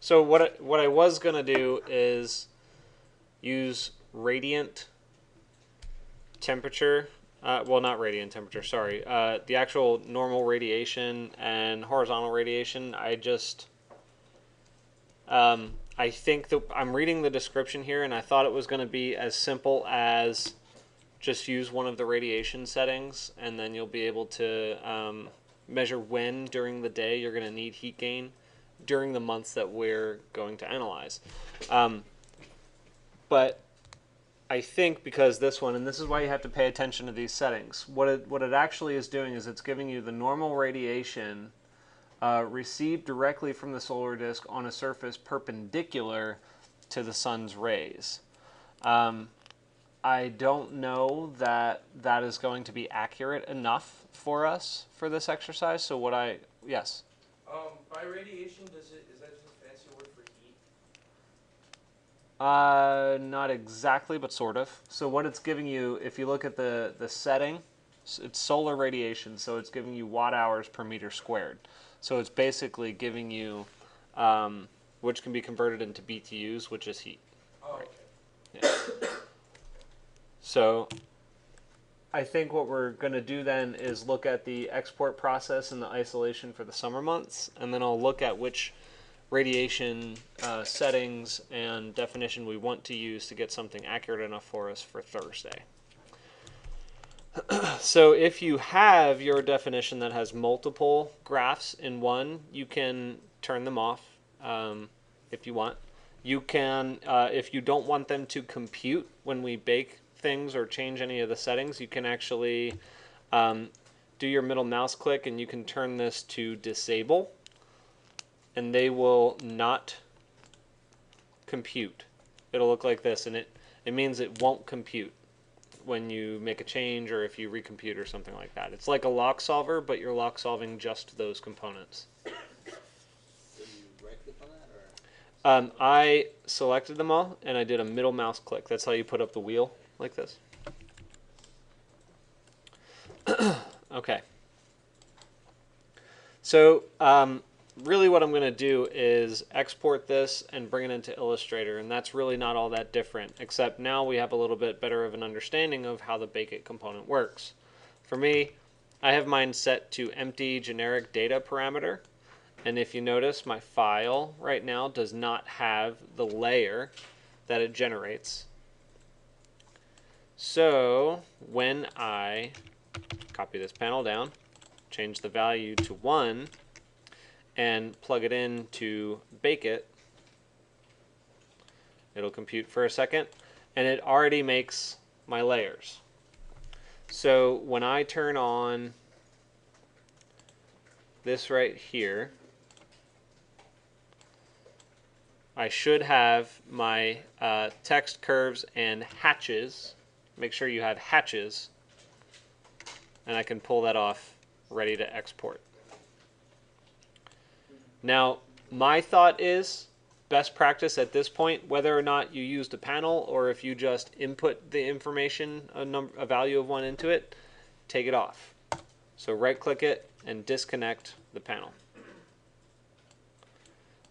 So what I was going to do is use radiant temperature. Well, not radiant temperature, sorry. The actual normal radiation and horizontal radiation, I think that I'm reading the description here, and I thought it was going to be as simple as just use one of the radiation settings, and then you'll be able to measure when during the day you're going to need heat gain during the months that we're going to analyze. But I think because this one, and this is why you have to pay attention to these settings, what it actually is doing is it's giving you the normal radiation received directly from the solar disk on a surface perpendicular to the sun's rays. I don't know that that is going to be accurate enough for us for this exercise. So yes? By radiation, is that just a fancy word for heat? Not exactly, but sort of. So what it's giving you, if you look at the setting, it's solar radiation, so it's giving you watt hours per meter squared. So it's basically giving you, which can be converted into BTUs, which is heat. Oh, right? Okay. Yeah. So I think what we're going to do then is look at the export process and the isolation for the summer months, and then I'll look at which radiation settings and definition we want to use to get something accurate enough for us for Thursday. So if you have your definition that has multiple graphs in one, you can turn them off if you want. You can, if you don't want them to compute when we bake things or change any of the settings, you can actually do your middle mouse click and you can turn this to disable, and they will not compute. It'll look like this, and it means it won't compute when you make a change or if you recompute or something like that. It's like a lock solver, but you're lock solving just those components. So you right click on that, or? I selected them all and I did a middle mouse click. That's how you put up the wheel, like this. Okay. So really what I'm going to do is export this and bring it into Illustrator, and that's really not all that different, except now we have a little bit better of an understanding of how the Bake-It component works. For me, I have mine set to empty generic data parameter, and if you notice, my file right now does not have the layer that it generates. So when I copy this panel down, change the value to 1, and plug it in to Bake-It, it'll compute for a second, and it already makes my layers. So when I turn on this right here, I should have my text curves and hatches. Make sure you have hatches, and I can pull that off, ready to export. Now, my thought is best practice at this point, whether or not you used a panel or if you just input the information, a value of 1 into it, take it off. So right click it and disconnect the panel.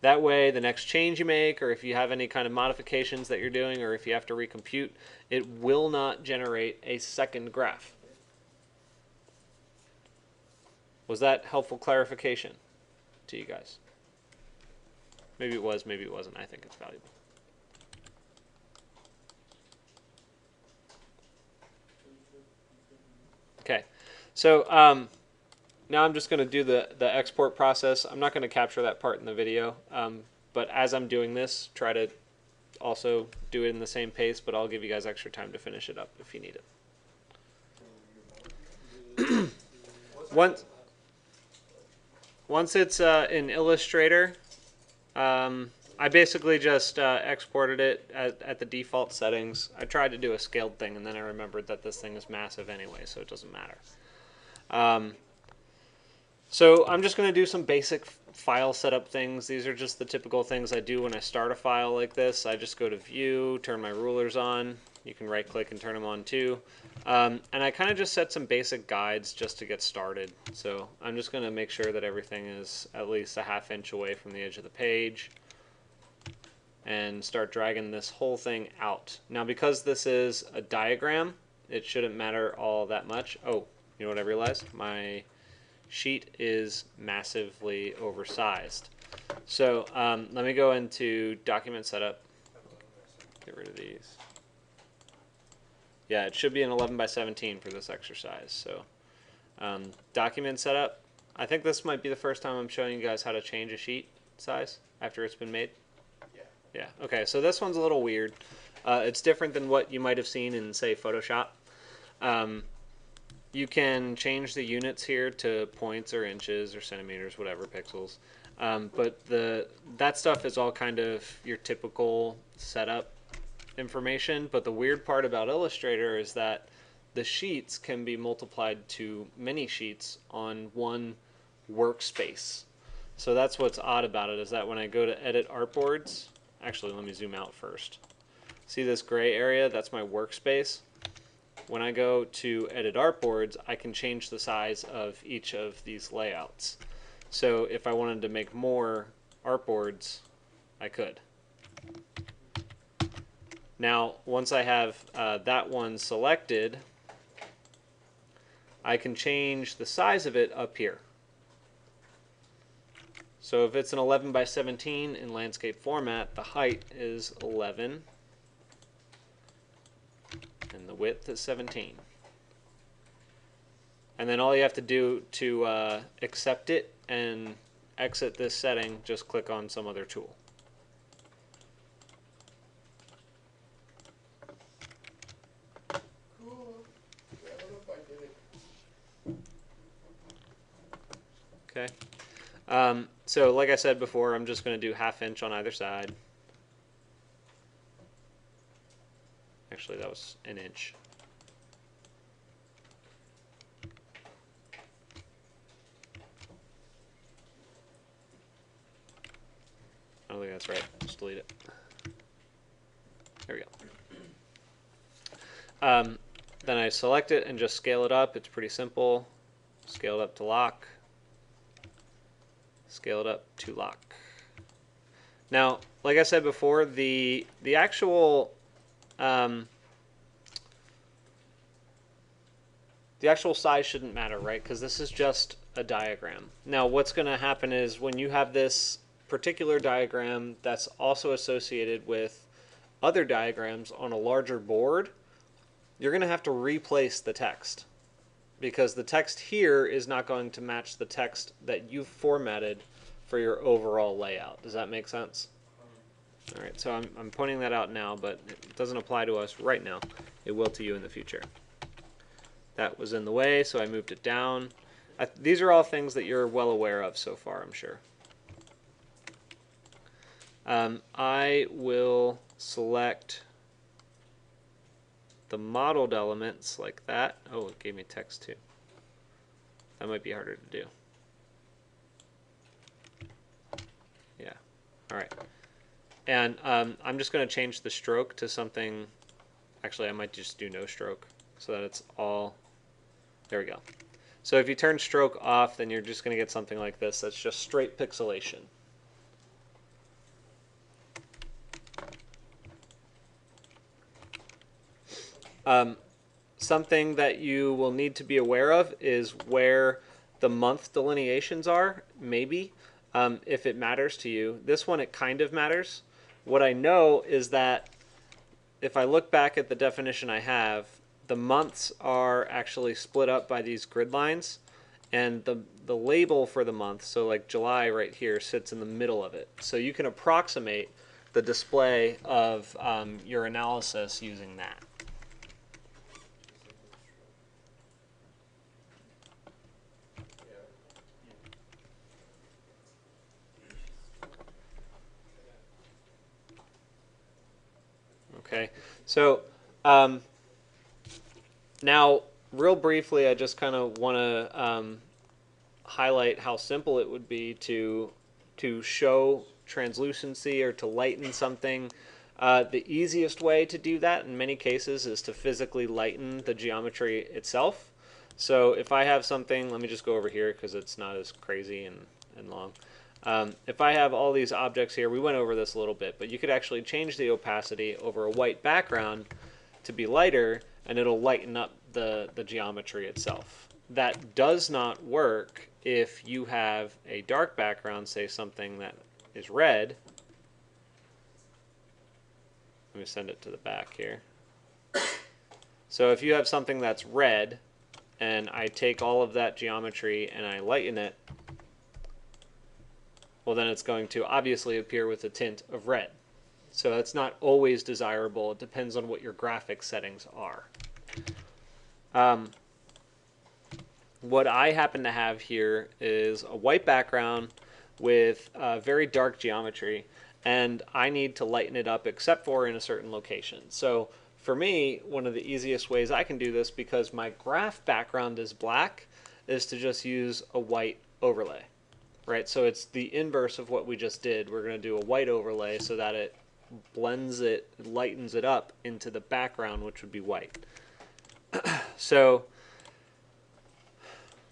That way, the next change you make, or if you have any kind of modifications that you're doing, or if you have to recompute, it will not generate a second graph. Was that helpful clarification to you guys? Maybe it was, maybe it wasn't. I think it's valuable. Okay, so now I'm just going to do the export process. I'm not going to capture that part in the video, but as I'm doing this, try to also do it in the same pace, but I'll give you guys extra time to finish it up if you need it. Once it's in Illustrator, I basically just exported it at the default settings. I tried to do a scaled thing, and then I remembered that this thing is massive anyway, so it doesn't matter. So I'm just going to do some basic file setup things. These are just the typical things I do when I start a file like this. I just go to View, turn my rulers on. You can right-click and turn them on too. And I kind of just set some basic guides just to get started. So I'm just going to make sure that everything is at least a ½ inch away from the edge of the page. and start dragging this whole thing out. Now, because this is a diagram, it shouldn't matter all that much. Oh, you know what I realized? My sheet is massively oversized. So let me go into document setup. Get rid of these. Yeah, it should be an 11 by 17 for this exercise. So document setup. I think this might be the first time I'm showing you guys how to change a sheet size after it's been made. Yeah. Okay, so this one's a little weird. It's different than what you might have seen in, say, Photoshop. You can change the units here to points or inches or centimeters, whatever, pixels. But that stuff is all kind of your typical setup information. But the weird part about Illustrator is that the sheets can be multiplied to many sheets on one workspace. So that's what's odd about it, is that when I go to edit artboards, actually let me zoom out first. See this gray area? That's my workspace. When I go to edit artboards, I can change the size of each of these layouts. So if I wanted to make more artboards, I could. Now, once I have that one selected, I can change the size of it up here. So if it's an 11 by 17 in landscape format, the height is 11 and the width is 17. And then all you have to do to accept it and exit this setting, just click on some other tool. Cool. I don't know if I did it. Okay. So like I said before, I'm just going to do 1/2 inch on either side. Actually, that was an inch. I don't think that's right. Just delete it. There we go. Then I select it and just scale it up. It's pretty simple. Scale it up to lock. Scale it up to lock. Now, like I said before, the actual size shouldn't matter, right? Because this is just a diagram. Now, what's going to happen is when you have this particular diagram that's also associated with other diagrams on a larger board, you're going to have to replace the text, because the text here is not going to match the text that you've formatted for your overall layout. Does that make sense? All right, so I'm pointing that out now, but it doesn't apply to us right now. It will to you in the future. That was in the way, so I moved it down. These are all things that you're well aware of so far, I'm sure. I will select the modeled elements like that. Oh, it gave me text too. That might be harder to do. Yeah. All right. And I'm just going to change the stroke to something. Actually, I might just do no stroke so that it's all. There we go. So if you turn stroke off, then you're just going to get something like this. That's just straight pixelation. Something that you will need to be aware of is where the month delineations are, maybe, if it matters to you. This one, it kind of matters. What I know is that if I look back at the definition I have, the months are actually split up by these grid lines, and the label for the month, so like July right here, sits in the middle of it. So you can approximate the display of your analysis using that. Okay, so now real briefly, I just kind of want to highlight how simple it would be to show translucency or to lighten something. The easiest way to do that in many cases is to physically lighten the geometry itself. So if I have something, let me just go over here because it's not as crazy and long. If I have all these objects here, we went over this a little bit, but you could actually change the opacity over a white background to be lighter, and it'll lighten up the geometry itself. That does not work if you have a dark background, say something that is red. Let me send it to the back here. So if you have something that's red, and I take all of that geometry and I lighten it, well, then it's going to obviously appear with a tint of red. So that's not always desirable. It depends on what your graphic settings are. What I happen to have here is a white background with very dark geometry, and I need to lighten it up except for in a certain location. So for me, one of the easiest ways I can do this, because my graph background is black, is to just use a white overlay. Right, so it's the inverse of what we just did. We're going to do a white overlay so that it blends it, lightens it up into the background, which would be white. So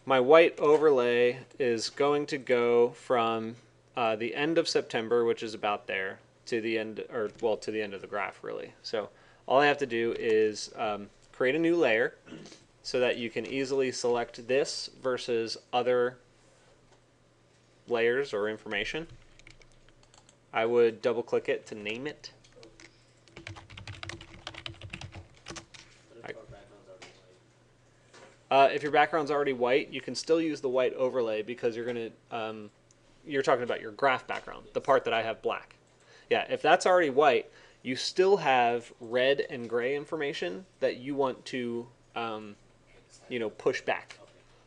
my white overlay is going to go from the end of September, which is about there, to the end, or well, to the end of the graph, really. So all I have to do is create a new layer so that you can easily select this versus other layers or information. I would double click it to name it. If your background's already white, you can still use the white overlay because you're talking about your graph background, the part that I have black. Yeah, if that's already white, you still have red and gray information that you want to push back.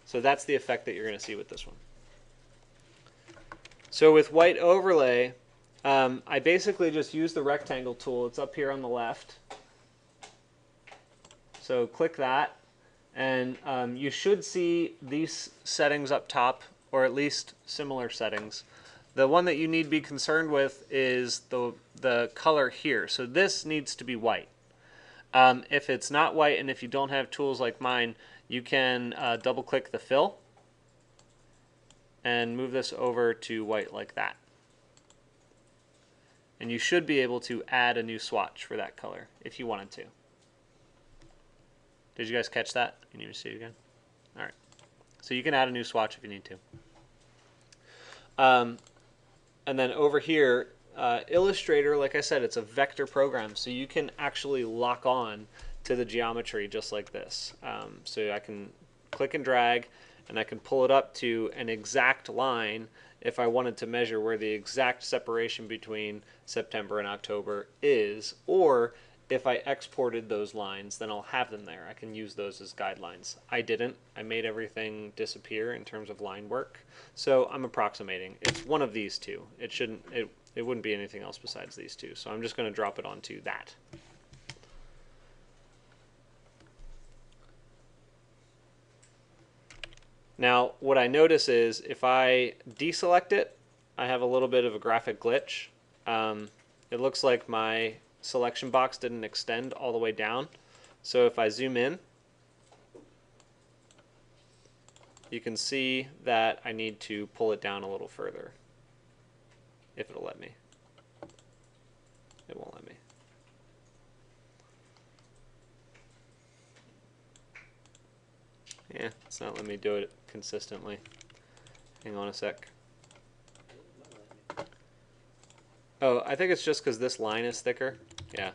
So that's the effect that you're going to see with this one. So with white overlay, I basically just use the rectangle tool. It's up here on the left. So click that, and you should see these settings up top, or at least similar settings. The one that you need to be concerned with is the color here. So this needs to be white. If it's not white, and if you don't have tools like mine, you can double click the fill and move this over to white like that. And you should be able to add a new swatch for that color if you wanted to. Did you guys catch that? Can you see it again? All right. So you can add a new swatch if you need to. And then over here, Illustrator, like I said, it's a vector program, so you can actually lock on to the geometry just like this. So I can click and drag, and I can pull it up to an exact line if I wanted to measure where the exact separation between September and October is, or if I exported those lines, then I'll have them there. I can use those as guidelines. I didn't. I made everything disappear in terms of line work, so I'm approximating. It's one of these two. It wouldn't be anything else besides these two, so I'm just going to drop it onto that. Now, what I notice is if I deselect it, I have a little bit of a graphic glitch. It looks like my selection box didn't extend all the way down. So if I zoom in, you can see that I need to pull it down a little further, if it'll let me. It won't let me. Yeah, it's not letting me do it consistently. Hang on a sec. Oh, I think it's just because this line is thicker. Yeah,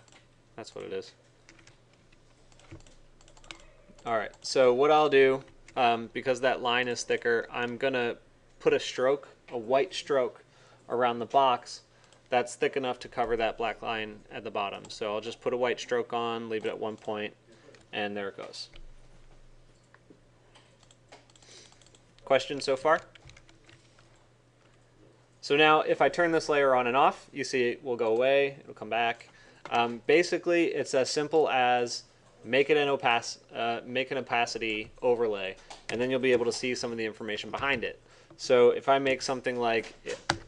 that's what it is. Alright, so what I'll do, because that line is thicker, I'm going to put a stroke, a white stroke, around the box that's thick enough to cover that black line at the bottom. So I'll just put a white stroke on, leave it at one point, and there it goes. Questions so far? So now if I turn this layer on and off, you see it will go away, it'll come back. Basically, it's as simple as make an opacity overlay, and then you'll be able to see some of the information behind it. So if I make something like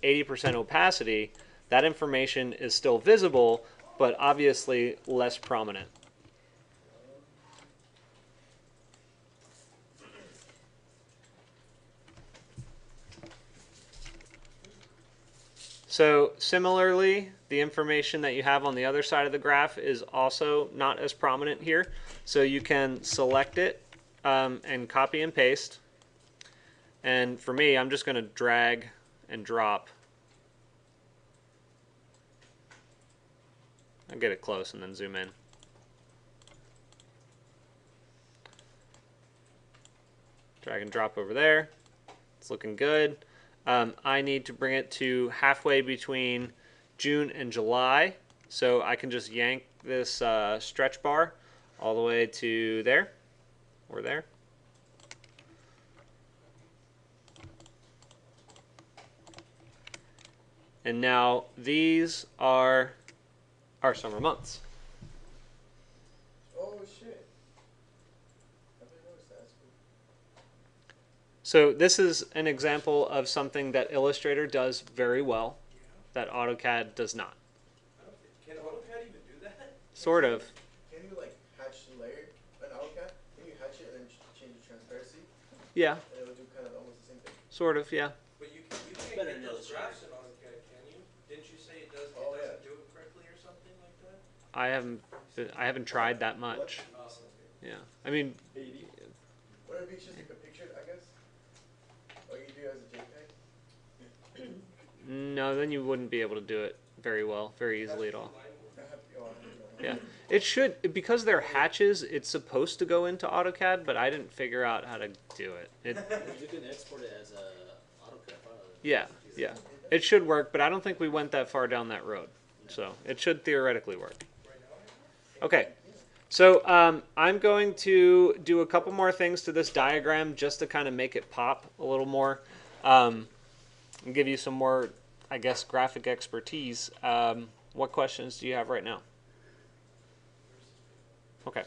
80% opacity, that information is still visible, but obviously less prominent. So similarly, the information that you have on the other side of the graph is also not as prominent here. So you can select it and copy and paste. And for me, I'm just going to drag and drop. I'll get it close and then zoom in. Drag and drop over there. It's looking good. I need to bring it to halfway between June and July. So I can just yank this stretch bar all the way to there or there. And now these are our summer months. Oh shit. I didn't notice that. That's cool. So this is an example of something that Illustrator does very well that AutoCAD does not. Can AutoCAD even do that? Sort of. Can you like hatch the layer in AutoCAD? Can you hatch it and then change the transparency? Yeah, And it will do kind of almost the same thing. sort of, yeah. But you can't Better get than those Illustrator. graphs in AutoCAD, can you? Didn't you say it does? Oh, It yeah. doesn't do it correctly or something like that? I haven't tried that much. Oh, okay. Yeah. I mean, Would it be just like a picture, I guess? Or you do it as a JPEG? no, then you wouldn't be able to do it very well, very easily at all. I have, oh, I don't know. Yeah. It should, because they're hatches, it's supposed to go into AutoCAD, but I didn't figure out how to do it. You can export it as a AutoCAD file. Yeah, yeah. It should work, but I don't think we went that far down that road. So it should theoretically work. Okay. So I'm going to do a couple more things to this diagram just to kind of make it pop a little more and give you some more, I guess, graphic expertise. What questions do you have right now? Okay.